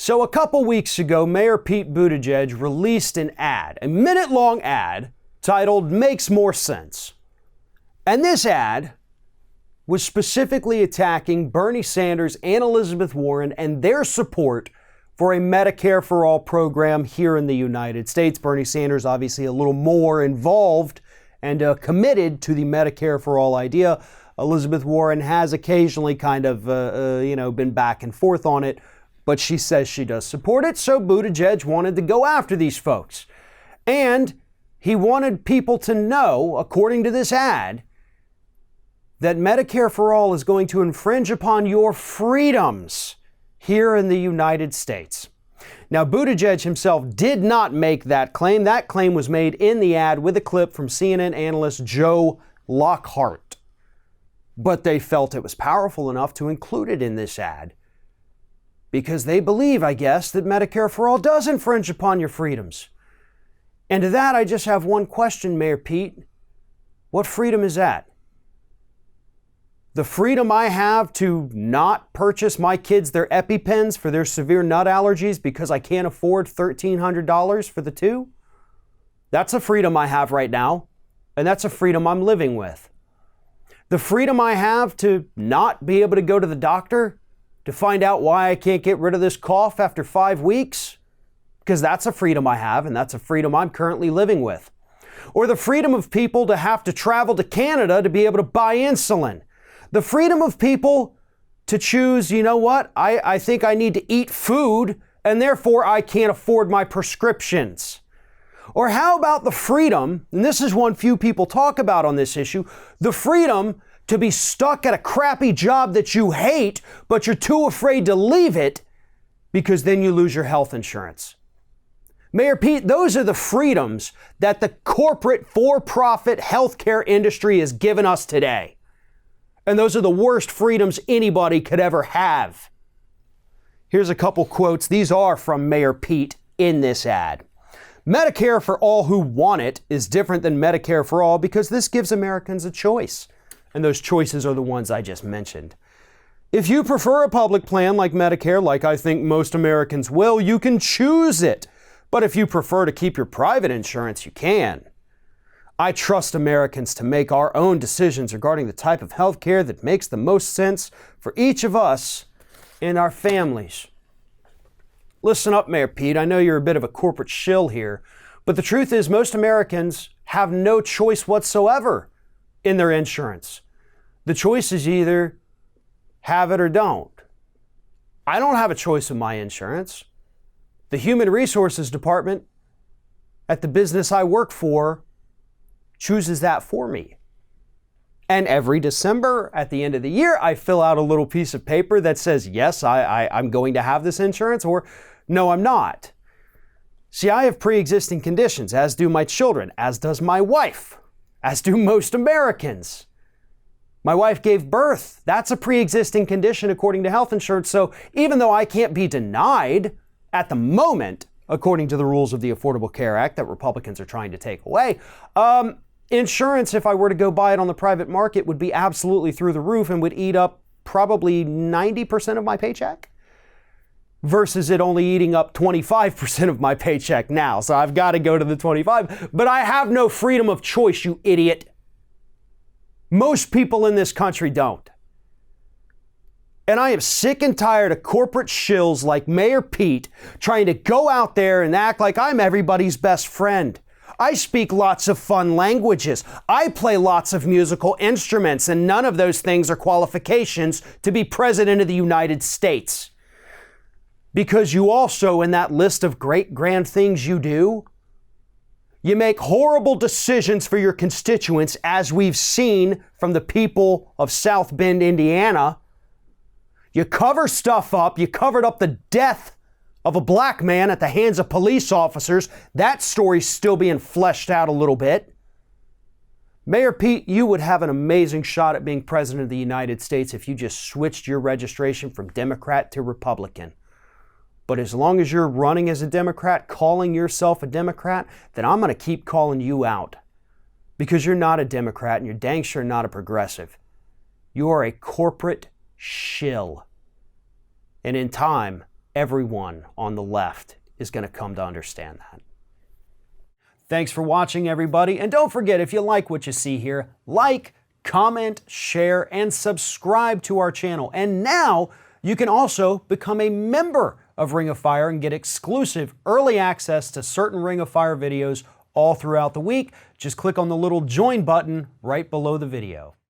So a couple weeks ago, Mayor Pete Buttigieg released an ad, a minute-long ad titled Makes More Sense. And this ad was specifically attacking Bernie Sanders and Elizabeth Warren and their support for a Medicare for All program here in the United States. Bernie Sanders obviously a little more involved and committed to the Medicare for All idea. Elizabeth Warren has occasionally kind of, been back and forth on it, but she says she does support it. So Buttigieg wanted to go after these folks. And he wanted people to know, according to this ad, that Medicare for All is going to infringe upon your freedoms here in the United States. Now, Buttigieg himself did not make that claim. That claim was made in the ad with a clip from CNN analyst Joe Lockhart. But they felt it was powerful enough to include it in this ad because they believe, I guess, that Medicare for All does infringe upon your freedoms. And to that, I just have one question, Mayor Pete. What freedom is that? The freedom I have to not purchase my kids their EpiPens for their severe nut allergies because I can't afford $1,300 for the two? That's a freedom I have right now, and that's a freedom I'm living with. The freedom I have to not be able to go to the doctor to find out why I can't get rid of this cough after 5 weeks, because that's a freedom I have, and that's a freedom I'm currently living with. Or the freedom of people to have to travel to Canada to be able to buy insulin. The freedom of people to choose, you know what, I think I need to eat food and therefore I can't afford my prescriptions. Or how about the freedom, and this is one few people talk about on this issue, the freedom to be stuck at a crappy job that you hate, but you're too afraid to leave it because then you lose your health insurance. Mayor Pete, those are the freedoms that the corporate for-profit healthcare industry has given us today. And those are the worst freedoms anybody could ever have. Here's a couple quotes. These are from Mayor Pete in this ad. Medicare for all who want it is different than Medicare for all because this gives Americans a choice. And those choices are the ones I just mentioned. If you prefer a public plan like Medicare, like I think most Americans will, you can choose it. But if you prefer to keep your private insurance, you can. I trust Americans to make our own decisions regarding the type of health care that makes the most sense for each of us and our families. Listen up, Mayor Pete. I know you're a bit of a corporate shill here, but the truth is most Americans have no choice whatsoever in their insurance. The choice is either have it or don't. I don't have a choice in my insurance. The Human Resources Department at the business I work for chooses that for me. And every December at the end of the year, I fill out a little piece of paper that says, yes, I'm going to have this insurance, or no, I'm not. See, I have pre-existing conditions, as do my children, as does my wife, as do most Americans. My wife gave birth. That's a pre-existing condition according to health insurance. So even though I can't be denied at the moment, according to the rules of the Affordable Care Act that Republicans are trying to take away, insurance, if I were to go buy it on the private market, would be absolutely through the roof and would eat up probably 90% of my paycheck versus it only eating up 25% of my paycheck now. So I've got to go to the 25, but I have no freedom of choice, you idiot. Most people in this country don't. And I am sick and tired of corporate shills like Mayor Pete trying to go out there and act like I'm everybody's best friend. I speak lots of fun languages. I play lots of musical instruments, and none of those things are qualifications to be president of the United States. Because you also, in that list of great grand things you do, you make horrible decisions for your constituents, as we've seen from the people of South Bend, Indiana. You cover stuff up. You covered up the death of a black man at the hands of police officers. That story's still being fleshed out a little bit. Mayor Pete, you would have an amazing shot at being president of the United States if you just switched your registration from Democrat to Republican. But as long as you're running as a Democrat, calling yourself a Democrat, then I'm going to keep calling you out. Because you're not a Democrat and you're dang sure not a progressive. You are a corporate shill. And in time, everyone on the left is going to come to understand that. Thanks for watching, everybody. And don't forget, if you like what you see here, like, comment, share, and subscribe to our channel. And now you can also become a member of Ring of Fire and get exclusive early access to certain Ring of Fire videos all throughout the week. Just click on the little join button right below the video.